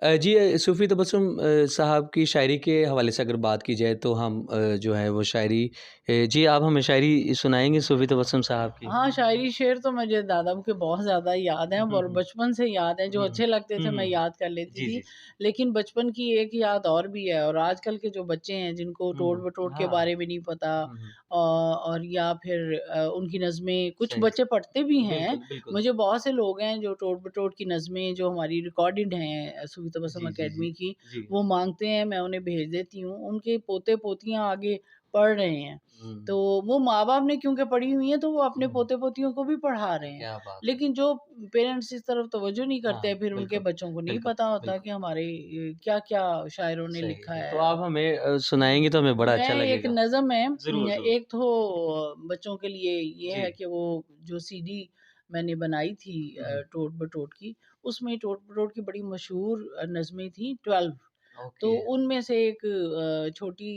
जी सूफ़ी तबस्सुम साहब की शायरी के हवाले से अगर बात की जाए तो हम जो है वो शायरी जी आप हमें शायरी सुनाएँगे सूफ़ी तबस्सुम साहब की? हाँ, शायरी शेर तो मुझे दादा के बहुत ज़्यादा याद हैं हुँ, और हुँ। बचपन से याद हैं, जो हुँ, हुँ। अच्छे लगते हुँ, थे मैं हुँ। याद कर लेती जी, थी। जी। लेकिन बचपन की एक याद और भी है और आजकल के जो बच्चे हैं जिनको हुँ, टोट-बटोट के हाँ। बारे में नहीं पता हुँ, हुँ। और या फिर उनकी नज़में कुछ सही। बच्चे पढ़ते भी हैं। बिल्कुल, बिल्कुल। मुझे बहुत से लोग हैं जो टोट-बटोट की नज़में जो हमारी रिकॉर्डेड हैं सूफ़ी तबस्सुम जी, जी, जी। अकेडमी की, जी। वो माँगते हैं, मैं उन्हें भेज देती हूँ। उनके पोते-पोतियाँ आगे पढ़ रहे हैं। तो हुँ, वो माँ-बाप ने क्योंकि पढ़ी हुई हैं, तो वो अपने हुँ। पोते-पोतियों को भी पढ़ा रहे हैं। क्या बात है! लेकिन जो पेरेंट्स इस तरफ तवज्जो नहीं करते, हाँ, फिर उनके बिल्कुल, बच्चों को नहीं बिल्कुल, पता होता बिल्कुल। कि हमारे क्या-क्या शायरों ने सही, लिखा सही। तो है। आप हमें सुनाएँगी तो हमें बड़ा मैं अच्छा एक लगेगा। नज़्म है ज़रूर, ज़रूर। एक तो बच्चों के लिए ये जी। है कि वो जो सीडी मैंने बनाई थी हुँ, हुँ। टोट-बटोट की, उसमें टोट-बटोट की बड़ी मशहूर नज़में थी 12। तो ओके। उनमें से एक छोटी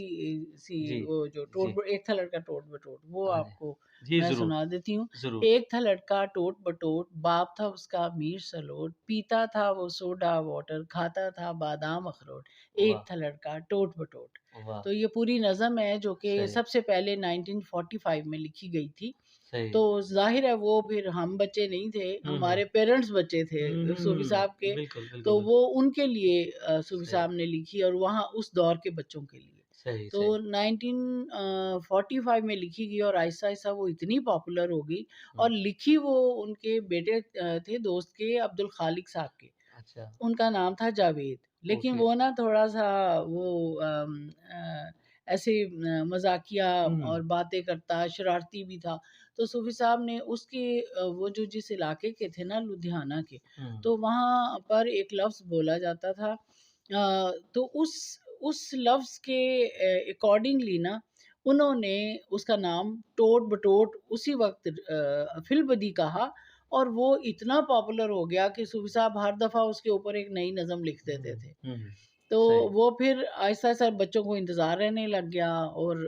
सी जी, वो जो जी। एक था लड़का टोट-बटोट, वो हाँ जी। आपको जी, मैं ज़रूर, सुना देती हूँ। ज़रूर। एक था लड़का टोट-बटोट, बाप था उसका मीर सलोट, पीता था वो सोडा वाटर, खाता था बादाम अखरोट। एक वाह! था लड़का टोट-बटोट। वाह! तो ये पूरी नज़्म है जो कि सही, सबसे पहले 1945 में लिखी गई थी। सही। तो ज़ाहिर है वो फिर हम बच्चे नहीं थे, हुँ, हुँ। हमारे पेरेंट्स बच्चे हुँ, थे हुँ, सूफ़ी साहब हुँ। के, बिल्कुल, बिल्कुल, तो वो बिल्कुल। उनके लिए सूफ़ी सही, साहब ने लिखी और वहाँ उस दौर के बच्चों के लिए। सही, तो सही। 45 में लिखी गई और आहिस्ता-आहिस्ता वो इतनी पॉपुलर हो गई हुँ। और लिखी वो उनके बेटे थे दोस्त के अब्दुल खालिक साहब के। अच्छा, उनका नाम था जावेद, लेकिन ओके। वो ना थोड़ा-सा वो ऐसे मज़ाकिया हुँ, हुँ। और बातें करता, शरारती भी था। तो सूफ़ी साहब ने उसके वो जो जिस इलाके के थे ना लुधियाना के, हुँ। तो वहाँ पर एक लफ़्ज़ बोला जाता था तो उस लफ़्ज़ के अकॉर्डिंगली ना उन्होंने उसका नाम टोट-बटोट उसी वक़्त फ़िल-बदी कहा और वो इतना पॉपुलर हो गया कि सूफ़ी साहब हर दफ़ा उसके ऊपर एक नई नज़म लिख हुँ, देते थे। हुँ, हुँ। तो सही। वो फिर आहिस्ता-आहिस्ता बच्चों को इंतज़ार रहने लग गया और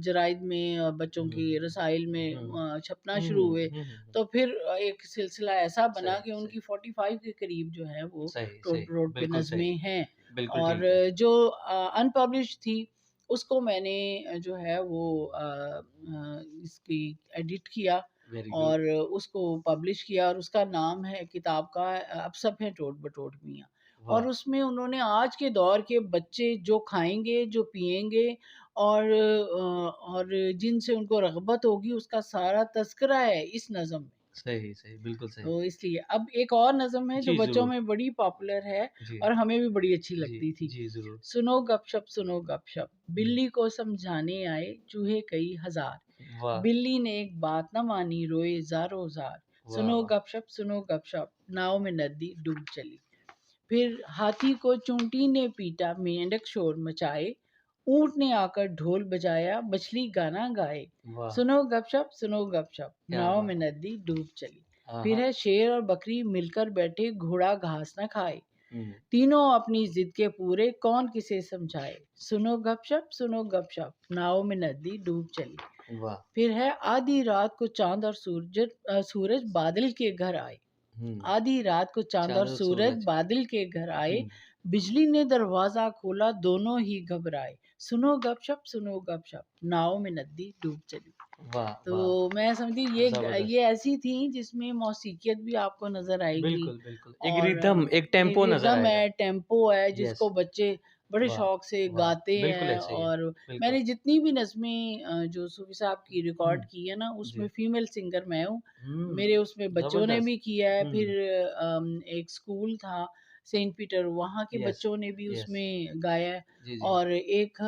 जराइद में बच्चों हुँ, की रसाइल में हुँ। छपना हुँ, शुरू हुँ, हुए। हुँ, हुँ। तो फिर एक सिलसिला ऐसा बना सही, कि सही, उनकी 45 के करीब जो है वो सही, टोट सही। रोड पे बिल्कुल सही। नज़में हैं बिल्कुल और ठीक है। जो अनपब्लिश्ड थी उसको मैंने जो है वो इसकी एडिट किया वेरी गुड। और उसको पब्लिश किया और उसका नाम है किताब का अब सब हैं टोट-बटोट मियाँ। और वाह! उसमें उन्होंने आज के दौर के बच्चे जो खाएँगे, जो पिएँगे और जिनसे उनको रग़बत होगी उसका सारा तज़किरा है इस नज़म में। सही, सही, बिल्कुल सही। तो इसलिए अब एक और नज़म है जो जी, बच्चों ज़रूर। में बड़ी पॉपुलर है जी, और हमें भी बड़ी अच्छी जी, लगती थी। जी, ज़रूर। सुनो गपशप, हुँ। बिल्ली को समझाने आए चूहे कई हज़ार। वाह! बिल्ली ने एक बात न मानी रोए ज़ारों-ज़ार। वाह, वाह! सुनो गपशप, नाव में नदी डूब चली। फिर हाथी को चूंटी ने पीटा, मेंढक शोर मचाए, ऊँट ने आकर ढोल बजाया, मछली गाना गाए। वाह! सुनो गपशप, क्या नाव में बात है! नदी डूब चली। हाँ, फिर हाँ। है शेर और बकरी मिलकर बैठे, घोड़ा घास न खाए। हुँ। तीनों अपनी जिद के पूरे, कौन किसे समझाए। सुनो गपशप, नाव में नदी डूब चली। वाह! फिर है आधी रात को चाँद और सूरज बादल के घर आए। हुँ। आधी रात को चाँद और चाँद और सूरज सूरज। बादल के घर आए, हुँ। बिजली ने दरवाज़ा खोला, दोनों ही घबराए। सुनो गपशप, नाव में नदी डूब चली। वाह, वाह! तो मैं समझती ज़बरदस्त। ये ऐसी थी जिसमें मौसीकियत भी आपको नज़र आएगी बिल्कुल, बिल्कुल। एक और रिदम, एक टेम्पो नज़र रिदम आएगा। है, टेम्पो है जिसको यस। बच्चे बड़े वाह! शौक से वाह! गाते बिल्कुल हैं ऐसे ही है। और बिल्कुल। मैंने जितनी भी नज़में जो सूफ़ी साहब की रिकॉर्ड हुँ। की है ना, उसमें जी। फीमेल सिंगर मैं हूँ। हुँ। मेरे उसमें बच्चों ने ज़बरदस्त। भी किया है, हुँ। फिर एक स्कूल था सेंट पीटर, वहाँ के यस, बच्चों ने भी यस। उसमें गाया है जी, जी। और एक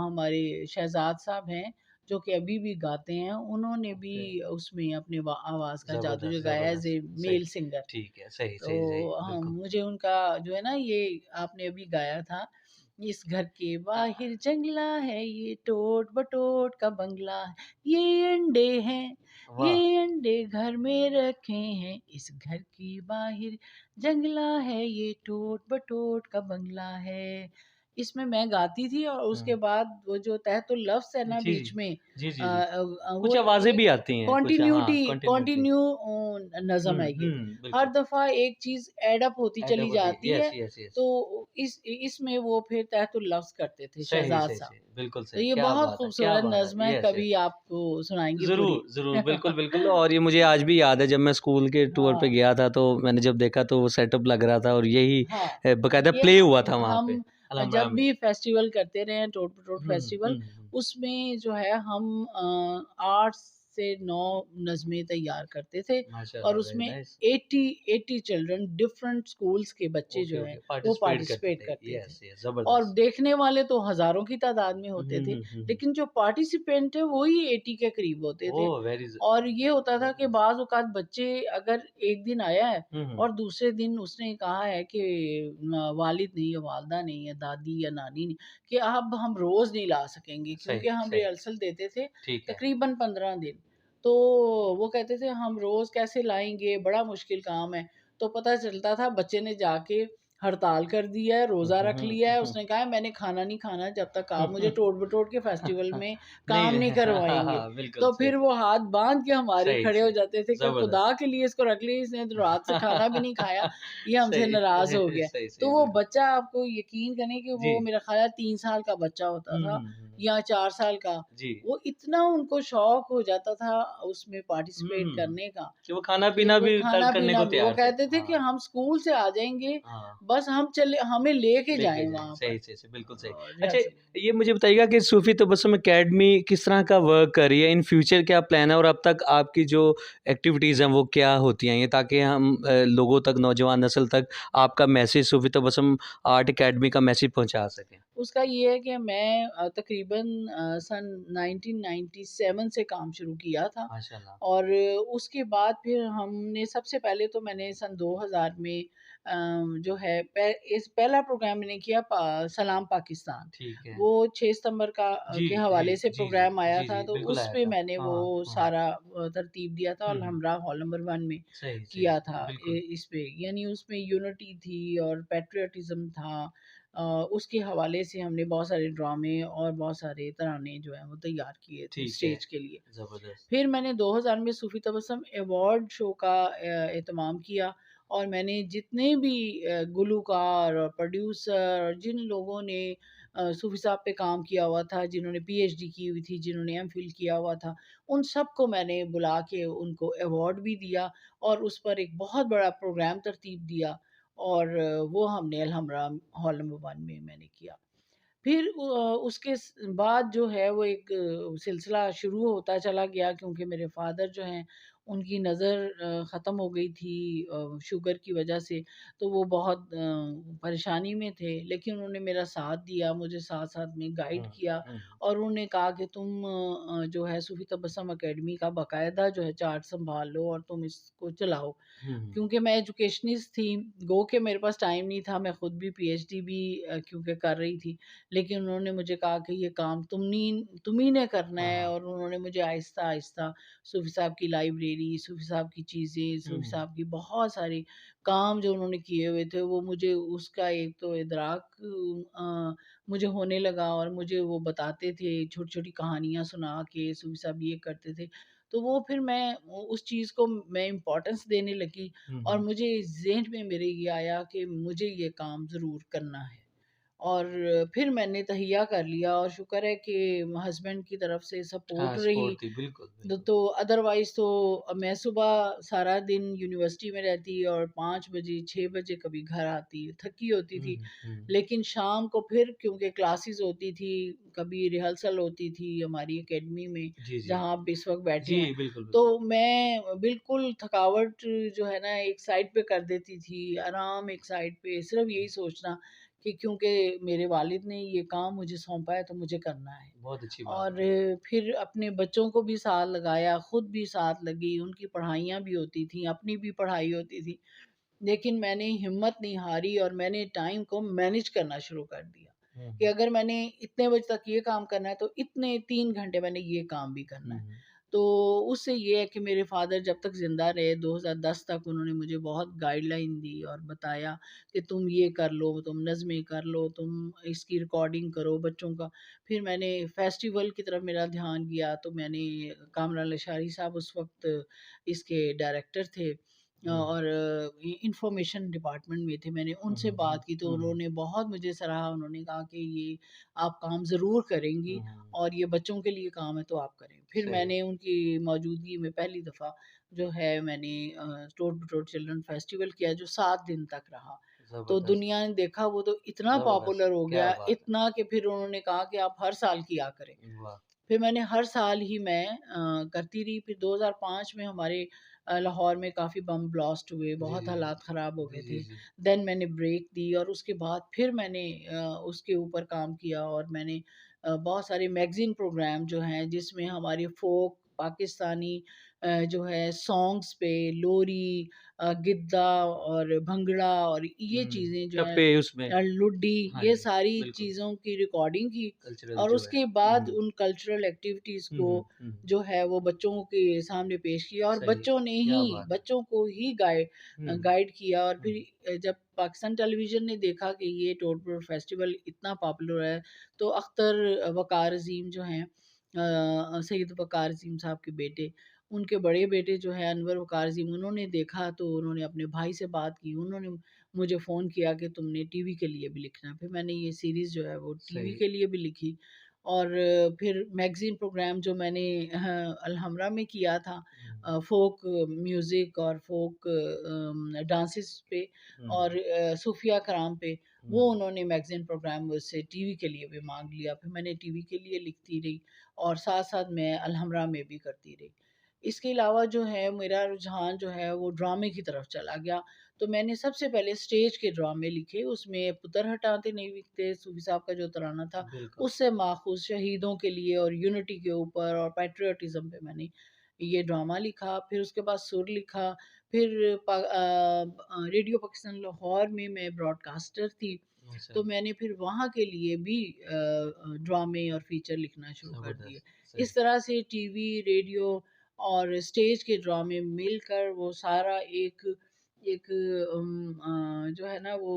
हमारे शहज़ाद साहब हैं, जो कि अभी भी गाते हैं, उन्होंने भी ओके। उसमें अपने आवाज़ का जादू ज़बरदस्त, जगाया एज़ ज़बरदस्त। ए सही। Male singer. ठीक है। सही, तो सही, सही। हाँ, बिल्कुल। मुझे उनका जो है ना ये आपने अभी गाया था, इस घर के बाहिर जंगला है, ये टोट-बटोट का बंगला है, ये अंडे हैं, वाह! ये अंडे घर में रखे हैं, इस घर के बाहिर जंगला है, ये टोट-बटोट का बंगला है। इसमें मैं गाती थी और उसके हुँ। बाद वो जो तहतुल लफ्ज़ है ना जी, बीच में जी, जी, जी। वो कुछ आवाज़ें एक भी आती हैं, कुछ हाँ, कंटिन्यूटी। कंटिन्यू हुँ, नज़्म है ये। हुँ, हर बिल्कुल। दफ़ा एक चीज़ ऐड अप होती ऐड चली अप होती है। जाती यस, है, यस, यस। तो इसमें वो फिर तहतुल लफ्ज़ करते थे सही, शहज़ाद सही, साहब। सही। बिल्कुल तो सही। ये क्या बहुत बात है! क्या खूबसूरत बात है! नज़्म है, यस, यस। कभी आपको सुनाएँगे पूरी। ज़रूर, ज़रूर। बिल्कुल, बिल्कुल और ये मुझे आज भी याद है जब मैं स्कूल के टूर पे हाँ, गया था तो मैंने जब देखा तो वो सेटअप लग रहा था और यही हाँ। बाकायदा ये प्ले हुआ था वहाँ पे, हम अलहम्रा जब में। भी फेस्टिवल करते रहे हैं, टोट टोट हुँ, फेस्टिवल, हुँ, हुँ। उसमें जो है हम 8 से 9 नज़्में तैयार करते थे और माशाअल्लाह, वेरी उसमें नाइस। 80 चिल्ड्रन डिफरेंट स्कूल्स के बच्चे ओके, जो हैं, ओके। वो पार्टिसिपेट करते पार्टिसिपेट थे। करते थे। यस, यस, और ज़बरदस्त। देखने वाले तो हज़ारों की तादाद में हुँ, होते हुँ, थे, हुँ, हुँ, हुँ। लेकिन जो पार्टिसिपेंट थे वो ही 80 के करीब होते थे। ओह! और ये होता था कि ज़बरदस्त। बाज़ औक़ात बच्चे अगर एक दिन आया है हुँ, हुँ। और दूसरे दिन उसने कहा है कि वालिद नहीं है, वालदा नहीं है, दादी या नानी नहीं, कि अब हम रोज़ नहीं ला सकेंगे क्योंकि सही, हम सही। रिहर्सल देते थे ठीक है। तकरीबन 15 दिन। तो वो कहते थे हम रोज़ कैसे लाएँगे, बड़ा मुश्किल काम है। तो पता चलता था बच्चे ने जाके हड़ताल कर दी है, हुँ, रोज़ा हुँ, रख हुँ, लिया हुँ, है, हुँ। उसने कहा है मैंने खाना नहीं खाना जब तक हुँ, आप मुझे हुँ। टोट-बटोट के फेस्टिवल में काम नहीं, नहीं हाँ, करवाएँगे। हाँ, बिल्कुल तो सही। फिर वो हाथ बाँध के हमारे सही, खड़े हो सही। जाते थे कि खुदा ज़बरदस्त। के लिए इसको रख ली, इसने तो रात से खाना भी नहीं खाया, ये हमसे सही, नाराज़ हो गया है। सही, तो सही, वो बिल्कुल। बच्चा आपको यकीन करें कि जी। वो मेरा ख़्याल है 3 साल का बच्चा होता हुँ, था हुँ, हुँ। या 4 साल का, जी। वो इतना उनको शौक हो जाता था उसमें हुँ, पार्टिसिपेट हुँ, हुँ। करने का कि वो कि खाना-पीना वो भी करने खाना-पीना को भी वो तैयार थे। कहते थे कि हाँ, हम स्कूल से आ जाएँगे, हाँ। बस हमें लेके लेके जाएँ जाएँ, वहाँ पर सही, सही, सही, बिल्कुल सही। अच्छा, रिहर्सल। ये मुझे बताइएगा कि सूफ़ी तबस्सुम अकेडमी किस तरह का वर्क कर रही है? इन फ्यूचर क्या प्लान है और अब तक आपकी जो एक्टिविटीज़ हैं, वो क्या होती हैं ये ताकि हम लोगों तक, नौजवान नस्ल तक आपका मैसेज सूफ़ी तबस्सुम आर्ट अकेडमी का मैसेज पहुँचा सकें? उसका ये है कि मैं तकरीबन सन 1997 से काम शुरू किया था माशाअल्लाह। और उसके बाद फिर हमने सबसे पहले तो मैंने सन 2000 में जो है पहला प्रोग्राम मैंने किया सलाम पाकिस्तान। ठीक है। वो 6 सितंबर का जी, के जी, हवाले से जी, जी, प्रोग्राम आया जी, था, जी, तो बिल्कुल उस आया पे था। मैंने वो हाँ, हाँ। सारा तरतीब दिया था और हुँ, हुँ। हमरा हॉल नंबर 1 में सही, सही, किया था बिल्कुल। इस पे, यानी उसमें यूनिटी थी और पैट्रियटिज़्म था। अ, उसके हवाले से हमने बहुत सारे ड्रामे और बहुत सारे तराने जो हैं वो तैयार किए थे ठीक है, स्टेज के लिए। ज़बरदस्त। फिर मैंने 2000 में सूफ़ी तबस्सुम अवार्ड शो का एहतमाम किया और मैंने जितने भी गुलूकार और प्रोड्यूसर और जिन लोगों ने सूफ़ी साहब पे काम किया हुआ था, जिन्होंने पीएचडी की हुई थी, जिन्होंने एमफ़िल किया हुआ था, उन सबको मैंने बुला के उनको अवार्ड भी दिया और उस पर एक बहुत बड़ा प्रोग्राम तरतीब दिया और वो हमने अल्हम्रा हॉल नंबर 1 में मैंने किया। फिर उसके बाद जो है वो एक सिलसिला शुरू होता चला गया क्योंकि मेरे फ़ादर जो हैं उनकी नज़र ख़त्म हो गई थी शुगर की वजह से, तो वो बहुत परेशानी में थे, लेकिन उन्होंने मेरा साथ दिया, मुझे साथ-साथ में गाइड हुँ, किया हुँ, और उन्होंने कहा कि तुम जो है सूफ़ी तबस्सुम अकेडमी का बाकायदा जो है चार्ट सँभाल लो और तुम इसको चलाओ। हुँ, हुँ। क्योंकि मैं एजुकेशनिस्ट थी, गो के मेरे पास टाइम नहीं था, मैं खुद भी पीएचडी भी क्योंकि कर रही थी। लेकिन उन्होंने मुझे कहा कि ये काम तुम ही ने करना हाँ, है हाँ। और उन्होंने मुझे आहिस्ता-आहिस्ता सूफ़ी साहब की लाइब्रेरी, सूफ़ी साहब की चीज़ें, हुँ, सूफ़ी हुँ। साहब की बहुत सारे काम जो उन्होंने किए हुए थे, वो मुझे उसका एक तो इदराक मुझे होने लगा और मुझे वो बताते थे, छोटी-छोटी कहानियाँ सुना के सूफ़ी साहब ये करते थे। तो वो फिर मैं उस चीज़ को मैं इम्पोर्टेंस देने लगी हुँ, और हुँ। मुझे ज़हन में मेरे ये आया कि मुझे ये काम ज़रूर करना है। और फिर मैंने तहैया कर लिया और शुक्र है कि हस्बैंड की तरफ से हाँ, सपोर्ट रही। सपोर्ट थी, बिल्कुल, बिल्कुल। तो अदरवाइज़ तो मैं सुबह सारा दिन यूनिवर्सिटी में रहती और 5 बजे 6 बजे कभी घर आती, थकी होती हुँ, थी। हुँ, हुँ। लेकिन शाम को फिर क्योंकि क्लासेस होती थी, कभी रिहर्सल होती थी हमारी अकेडमी में, जी, जी। जहाँ आप इस वक़्त बैठे जी, हैं। बिल्कुल, तो बिल्कुल। मैं बिल्कुल थकावट जो है ना एक साइड पे कर देती थी, आराम एक साइड पे, सिर्फ़ यही सोचना कि क्योंकि मेरे वालिद ने ये काम मुझे सौंपा है तो मुझे करना है। बहुत अच्छी बात और है। फिर अपने बच्चों को भी साथ लगाया, खुद भी साथ लगी, उनकी पढ़ाइयाँ भी होती थीं, अपनी भी पढ़ाई होती थी। लेकिन मैंने हिम्मत नहीं हारी और मैंने टाइम को मैनेज करना शुरू कर दिया, हुँ, कि हुँ। अगर मैंने इतने बजे तक ये काम करना है तो इतने 3 घंटे मैंने ये काम भी करना हुँ, है। हुँ। तो उससे ये है कि मेरे फ़ादर जब तक ज़िंदा रहे 2010 तक उन्होंने मुझे बहुत गाइडलाइन दी और बताया कि तुम ये कर लो, तुम नज़्में कर लो, तुम इसकी रिकॉर्डिंग करो बच्चों का। फिर मैंने फेस्टिवल की तरफ मेरा ध्यान गया, तो मैंने कामरान लशारी साहब उस वक़्त इसके डायरेक्टर थे हुँ। और इंफॉर्मेशन डिपार्टमेंट में थे। मैंने हुँ, उनसे हुँ, हुँ। बात की तो हुँ, हुँ। उन्होंने बहुत मुझे सराहा, उन्होंने कहा कि ये आप काम ज़रूर करेंगी हुँ, हुँ। और ये बच्चों के लिए काम है तो आप करें। फिर सही, मैंने उनकी मौजूदगी में पहली दफ़ा जो है मैंने टोट बटोट चिल्ड्रन फेस्टिवल किया जो 7 दिन तक रहा। तो ज़बरदस्त, दुनिया ने देखा वो तो इतना ज़बरदस्त, पॉपुलर हो क्या गया, बात है! इतना कि फिर उन्होंने कहा कि आप हर साल किया करें। वाह! फिर मैंने हर साल ही मैं करती रही। फिर 2005 में हमारे लाहौर में काफ़ी बम ब्लास्ट हुए, जी, बहुत जी, जी। हालात ख़राब हो जी, गए जी, थे। जी। देन मैंने ब्रेक दी और उसके बाद फिर मैंने उसके ऊपर काम किया और मैंने बहुत सारे मैगज़ीन प्रोग्राम जो हैं जिसमें हमारे फ़ोक पाकिस्तानी जो है सॉन्ग्स पे लोरी गिद्दा और भंगड़ा और ये हुँ, चीज़ें जो हैं टप्पे उसमें लुड्डी, हाँ ये जी, सारी बिल्कुल, चीज़ों की रिकॉर्डिंग की कल्चरल और जो है। उसके हुँ, बाद हुँ। उन कल्चरल एक्टिविटीज़ हुँ, को हुँ, हुँ, हुँ। जो है वो बच्चों के सामने पेश किया और सही है, क्या बात है! बच्चों को ही हुँ, गाइड किया और हुँ, फिर जब पाकिस्तान टेलीविज़न ने देखा कि ये टोटपुर फेस्टिवल इतना पॉपुलर है, तो अख्तर वक़ार अज़ीम जो हैं सैयद वक़ार अज़ीम साहब के बेटे, उनके बड़े बेटे जो हैं अनवर वक़ार अज़ीम, उन्होंने देखा तो उन्होंने अपने भाई से बात की, उन्होंने मुझे फ़ोन किया कि तुमने टीवी के लिए भी लिखना है। फिर मैंने ये सीरीज़ जो है वो टीवी सही। के लिए भी लिखी और फिर मैगज़ीन प्रोग्राम जो मैंने अलहमरा में किया था हुँ, फ़ोक म्यूज़िक और फ़ोक डांसेस पे हुँ, और हुँ, सूफ़िया कराम पे, हुँ, वो उन्होंने मैगज़ीन प्रोग्राम मुझसे टीवी के लिए भी माँग लिया। फिर मैंने टीवी के लिए लिखती रही और साथ-साथ मैं अलहमरा में भी करती रही। इसके अलावा जो है मेरा रुझान जो है वो ड्रामे की तरफ चला गया। तो मैंने सबसे पहले स्टेज के ड्रामे लिखे, उसमें पुत्तर हटाते नहीं बिकते सूफ़ी साहब का जो तराना था, बिल्कुल। उससे माख़ूज़ शहीदों के लिए और यूनिटी के ऊपर और पैट्रियोटिज़्म पे मैंने ये ड्रामा लिखा। फिर उसके बाद सुर लिखा, फिर रेडियो पाकिस्तान लाहौर में मैं ब्रॉडकास्टर थी, अच्छा, तो मैंने फिर वहाँ के लिए भी ड्रामे और फ़ीचर लिखना शुरू कर दिए। ज़बरदस्त, सही। इस तरह से टीवी, रेडियो और स्टेज के ड्रामे मिलकर वो सारा एक एक जो है ना वो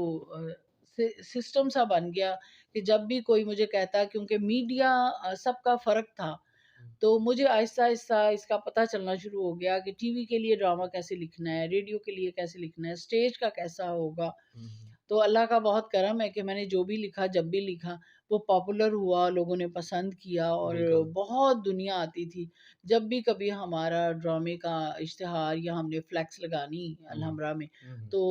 सिस्टम सा बन गया कि जब भी कोई मुझे कहता, क्योंकि मीडिया सबका फ़र्क था, हुँ, तो मुझे आहिस्ता-आहिस्ता इसका पता चलना शुरू हो गया कि टीवी के लिए ड्रामा कैसे लिखना है, रेडियो के लिए कैसे लिखना है, स्टेज का कैसा होगा। हुँ, हुँ, तो अल्लाह का बहुत करम है कि मैंने जो भी लिखा, जब भी लिखा, वो पॉपुलर हुआ, लोगों ने पसंद किया और बिल्कुल। बहुत दुनिया आती थी। जब भी कभी हमारा ड्रामे का इश्तिहार या हमने फ्लेक्स लगानी हुँ, हुँ, अलहमरा में, हुँ, हुँ, तो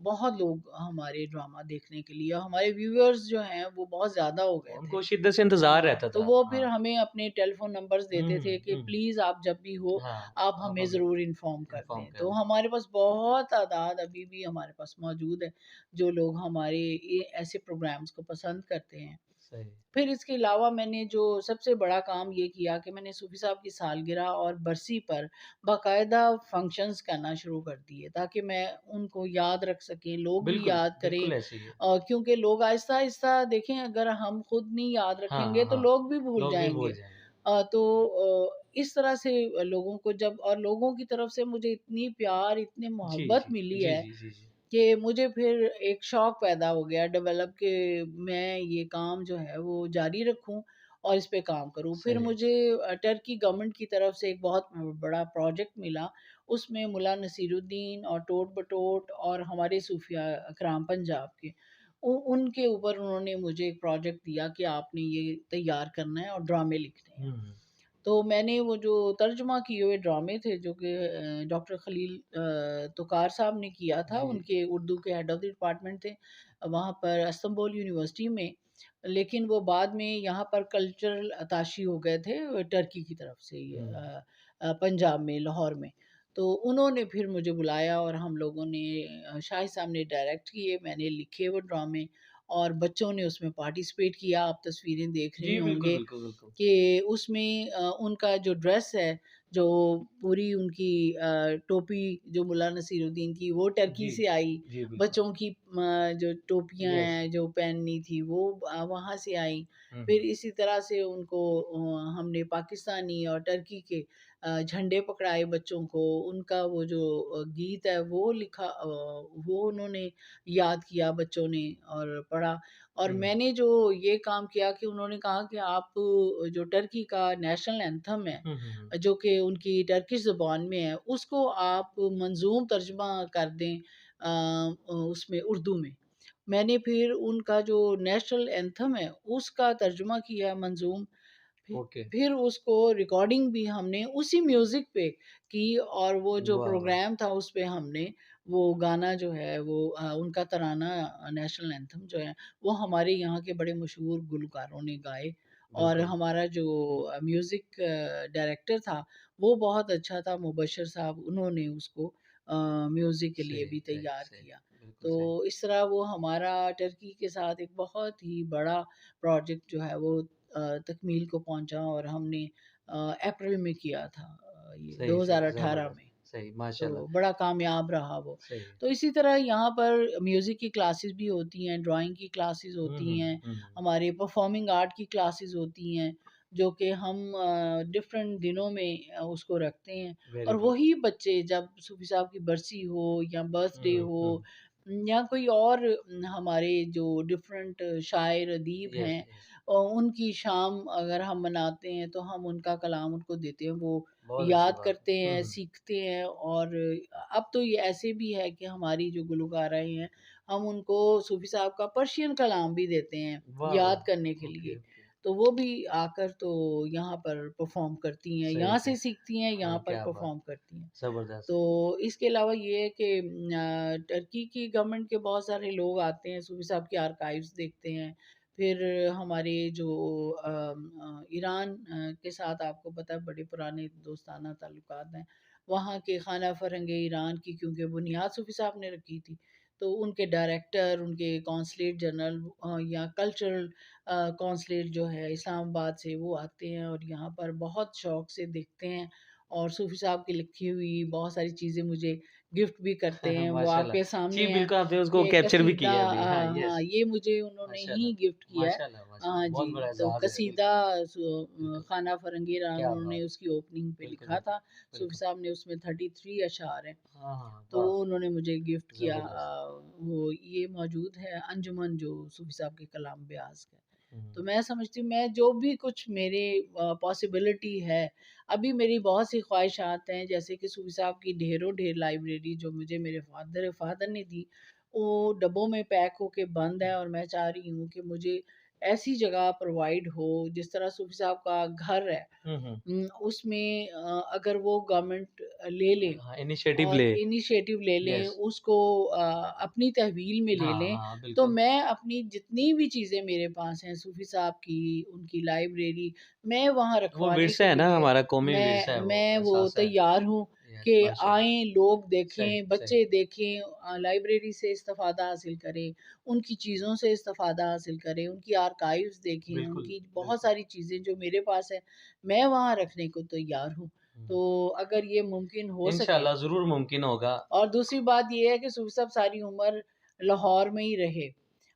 बहुत लोग हमारे ड्रामा देखने के लिए, हमारे व्यूअर्स जो हैं, वो बहुत ज़्यादा हो गए थे। उनको शिद्दत से इंतज़ार हाँ, रहता तो था। वो फिर हाँ। हमें अपने टेलीफ़ोन नंबर्स हुँ, देते थे हुँ, कि हुँ। प्लीज़ आप जब भी हो, हाँ, आप आप हमें हमें ज़रूर इन्फ़ॉर्म कर इन्फ़ॉर्म दें। कर तो दें। हमारे पास बहुत तादाद अभी भी हमारे पास मौजूद है, जो लोग हमारे ये ऐसे प्रोग्राम्स को पसंद करते हैं। सही। फिर इसके अलावा मैंने जो सबसे बड़ा काम ये किया कि मैंने सूफ़ी साहब की सालगिरह और बरसी पर बाकायदा फंक्शंस करना शुरू कर दिए, ताकि मैं उनको याद रख सकें, लोग भी बिल्कुल, याद करें। बिल्कुल ऐसे ही है। क्योंकि लोग आहिस्ता-आहिस्ता देखें, अगर हम खुद नहीं याद रखेंगे हाँ, तो हाँ, लोग भी भूल लोग भी भूल जाएँगे। जाएँगे। तो इस तरह से लोगों को जब और लोगों की तरफ से मुझे इतनी प्यार, इतनी जी, मोहब्बत जी। मिली जी, है जी, जी, जी। कि मुझे फिर एक शौक पैदा हो गया डेवलप कि मैं ये काम जो है वो जारी रखूं और इस पे काम करूं। फिर सही है। मुझे टर्की गवर्नमेंट की तरफ से एक बहुत बड़ा प्रोजेक्ट मिला। उसमें मुल्ला नसीरुद्दीन और टोट बटोट और हमारे सूफिया कराम पंजाब के उनके ऊपर उन्होंने मुझे एक प्रोजेक्ट दिया कि आपने ये तैयार करना है और ड्रामे लिखने हैं। हुँ, हुँ। तो मैंने वो जो तर्जुमा किए हुए ड्रामे थे जो कि डॉक्टर खलील तुकार साहब ने किया था, जी, जी। उनके उर्दू के हेड ऑफ़ द डिपार्टमेंट थे वहाँ पर इस्तांबुल यूनिवर्सिटी में। लेकिन वो बाद में यहाँ पर कल्चरल अताशी हो गए थे टर्की की तरफ से ये हुँ, पंजाब में, लाहौर में। तो उन्होंने फिर मुझे बुलाया और हम लोगों ने शाहिद साहब ने डायरेक्ट किए, मैंने लिखे वो ड्रामे और बच्चों ने उसमें पार्टिसिपेट किया। आप तस्वीरें देख रहे जी, बिल्कुल, होंगे बिल्कुल, बिल्कुल। कि उसमें उनका जो ड्रेस है, जो पूरी उनकी टोपी जो मुल्ला नसीरुद्दीन की वो टर्की जी, से आई। जी, बिल्कुल। बच्चों की जो टोपियाँ यस। हैं जो पहननी थी वो वहाँ से आई। हुँ, फिर हुँ। इसी तरह से उनको हमने पाकिस्तानी और टर्की के झंडे पकड़ाए बच्चों को, उनका वो जो गीत है वो लिखा, वो उन्होंने याद किया बच्चों ने और पढ़ा। और हुँ, हुँ। मैंने जो ये काम किया कि उन्होंने कहा कि आप जो टर्की का नेशनल एंथम है, हुँ, हुँ, हुँ। जो कि उनकी टर्किश ज़ुबान में है, उसको आप मंज़ूम तर्जुमा कर दें उसमें उर्दू में। मैंने फिर उनका जो नेशनल एंथम है, उसका तर्जुमा किया मंज़ूम। फि ओके। फिर उसको रिकॉर्डिंग भी हमने उसी म्यूज़िक पे की और वो जो वाह, वाह! प्रोग्राम था उस पे हमने वो गाना जो है वो उनका तराना नेशनल एंथम जो है, वो हमारे यहाँ के बड़े मशहूर गुलकारों ने गाए। और बिल्कुल। हमारा जो म्यूज़िक डायरेक्टर था, वो बहुत अच्छा था मुबश्शिर साहब, उन्होंने उसको म्यूज़िक के लिए सही, भी सही, तैयार सही। किया। बिल्कुल सही। तो इस तरह वो हमारा टर्की के साथ एक बहुत ही बड़ा प्रोजेक्ट जो है वो तकमील को पहुँचा और हमने अप्रैल में किया था, ये सही, सही, 2018 ज़बरदस्त। में। सही, तो माशाल्लाह। बड़ा कामयाब रहा वो। सही। तो इसी तरह यहाँ पर म्यूज़िक की क्लासेस भी होती हैं, ड्राइंग की क्लासेस हुँ, होती हुँ, हैं, हुँ, हुँ। हमारे परफॉर्मिंग आर्ट की क्लासेस होती हैं, जो कि हम डिफरेंट दिनों में उसको रखते हैं। वेरी और गुड। वही बच्चे जब सूफ़ी साहब की बरसी हो या हुँ, बर्थडे हुँ, हो हुँ। या कोई और हमारे जो डिफरेंट शायर अदीब यस, हैं, यस। उनकी शाम अगर हम मनाते हैं तो हम उनका कलाम उनको देते हैं, वो बहुत अच्छी याद बात है। करते हुँ, हैं, हुँ। सीखते हैं। और अब तो ये ऐसे भी है कि हमारी जो गुलकाराएँ हैं, हम उनको सूफ़ी साहब का पर्शियन कलाम भी देते हैं, वाह, याद करने के वाह! ओके, लिए। ओके। तो वो भी आकर तो यहाँ पर परफ़ॉर्म करती हैं, सही, यहाँ सही। से सीखती हैं, यहाँ हाँ, पर क्या बात! परफ़ॉर्म करती हैं। ज़बरदस्त। तो इसके अलावा ये है कि टर्की की गवर्नमेंट के बहुत सारे लोग आते हैं, सूफ़ी साहब के आर्काइव्स देखते हैं। फिर हमारे जो ईरान के साथ आपको पता है बड़े पुराने दोस्ताना ताल्लुकात हैं। वहाँ के खाना फ़रंगे ईरान की क्योंकि बुनियाद सूफ़ी साहब ने रखी थी, तो उनके डायरेक्टर, उनके कॉन्सलेट जनरल या कल्चरल कॉन्सलेट जो है इस्लामाबाद से, वो आते हैं और यहाँ पर बहुत शौक से देखते हैं और सूफ़ी साहब की लिखी हुई बहुत सारी चीज़ें मुझे गिफ्ट भी करते हैं। वो माशाल्लाह। आपके जी, सामने है बिल्कुल आपने उसको कि कैप्चर भी कसीदा, किया अभी। हाँ, हाँ, यस। ये मुझे उन्होंने ही माशाल्लाह। गिफ्ट किया है। माशाल्लाह, माशाल्लाह। हाँ बहुत जी, बड़ा तो एज़ाज़ है, कसीदा बिल्कुल। खाना फ़रंगी रान क्या उन्होंने बात! उसकी ओपनिंग पे बिल्कुल, लिखा बिल्कुल। था। सूफ़ी बिल्कुल। साहब ने उसमें 33 अशआर हैं, हाँ, हाँ, हाँ। तो वाह! वो उन्होंने मुझे गिफ्ट किया। ज़बरदस्त। वो ये मौजूद है अंजुमन जो सूफ़ी साहब के कलाम ब्याज़ का। हुँ। तो मैं समझती हूँ मैं जो भी कुछ मेरे पॉसिबिलिटी है, अभी मेरी बहुत सी ख्वाहिशात हैं जैसे कि सूफ़ी साहब की ढेरों ढेर लाइब्रेरी जो मुझे मेरे फ़ादर ने दी, वो डब्बों में पैक होके बंद है और मैं चाह रही हूँ कि मुझे ऐसी जगह प्रोवाइड हो जिस तरह सूफ़ी साहब का घर है, हुँ, हुँ। उसमें अगर वो गवर्नमेंट ले ले हाँ, इनिशिएटिव और ले। इनिशिएटिव ले लें, यस। उसको अपनी तहवील में ले हाँ, लें, हाँ, तो बिल्कुल। मैं अपनी जितनी भी चीज़ें मेरे पास हैं सूफ़ी साहब की, उनकी लाइब्रेरी, मैं वहाँ वो रखवाने विरसा के है ना लिए हमारा कौमी विरसा है मैं वो एहसास है। तैयार हूँ यस, कि माशाल्लाह। आएँ, लोग सही, देखें, सही। बच्चे देखें, लाइब्रेरी से इस्तिफ़ादा हासिल करें, उनकी चीज़ों से इस्तिफ़ादा हासिल करें, उनकी आर्काइव्स देखें, बिल्कुल, उनकी बहुत बिल्कुल। सारी चीज़ें जो मेरे पास हैं, मैं वहाँ रखने को तैयार हूँ। हुँ। तो अगर ये मुमकिन हो सके। इंशाअल्लाह ज़रूर मुमकिन होगा। और दूसरी बात ये है कि सूफ़ी साहब सारी उम्र लाहौर में ही रहे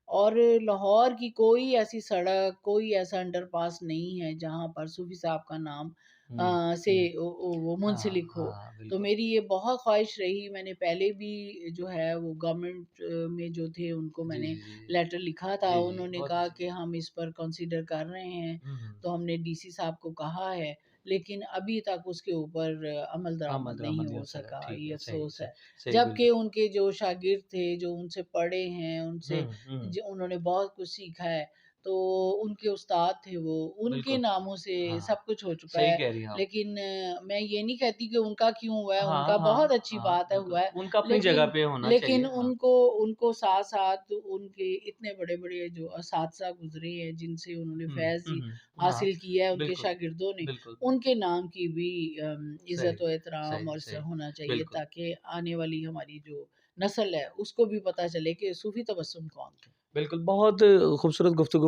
और लाहौर की कोई ऐसी सड़क, कोई ऐसा अंडरपास नहीं है जहाँ पर सूफ़ी साहब का नाम हुँ, से हुँ। वो हाँ, मुंसलिक हो। हाँ, तो बिल्कुल। मेरी ये बहुत ख़्वाहिश रही, मैंने पहले भी जो है वो गवर्नमेंट में जो थे उनको जी, मैंने जी, जी, जी। लेटर लिखा था। जी, जी, उन्होंने बहुत कहा अच्छी कि बात। हम इस पर कंसिडर कर रहे हैं, हुँ, हुँ। तो हमने डीसी साहब को कहा है, लेकिन अभी तक उसके ऊपर अमल अमल दरामद नहीं दरामद नहीं हो हो सका। सका, ठीक ये है, सही, अफ़सोस सही, है। सही, जबकि बिल्कुल। उनके जो शागिर्द थे, जो उनसे पढ़े हैं, हुँ, उनसे हुँ। जो उन्होंने बहुत कुछ सीखा है, तो उनके उस्ताद थे वो, उनके बिल्कुल। नामों से हाँ, सब कुछ हो चुका सही है। कह रही हैं आप। लेकिन मैं ये नहीं कहती कि उनका क्यों हुआ है, हाँ, उनका बहुत हाँ, अच्छी हाँ, बात है बिल्कुल। हुआ है, उनका अपनी जगह लेकिन पे होना लेकिन चाहिए। हाँ। उनको उनको साथ-साथ उनके इतने बड़े-बड़े जो असातिज़ा गुज़रे हैं, जिनसे उन्होंने हुँ, फ़ैज़ हुँ, हुँ। हाँ, हासिल किया है, उनके बिल्कुल, शागिर्दों ने, बिल्कुल। उनके नाम की भी सही, इज़्ज़त व एहतराम सही, और सही। होना चाहिए बिल्कुल। ताकि आने वाली हमारी जो नस्ल है, उसको भी पता चले कि सूफ़ी तबस्सुम कौन थे। बिल्कुल, बहुत खूबसूरत गुफ्तगू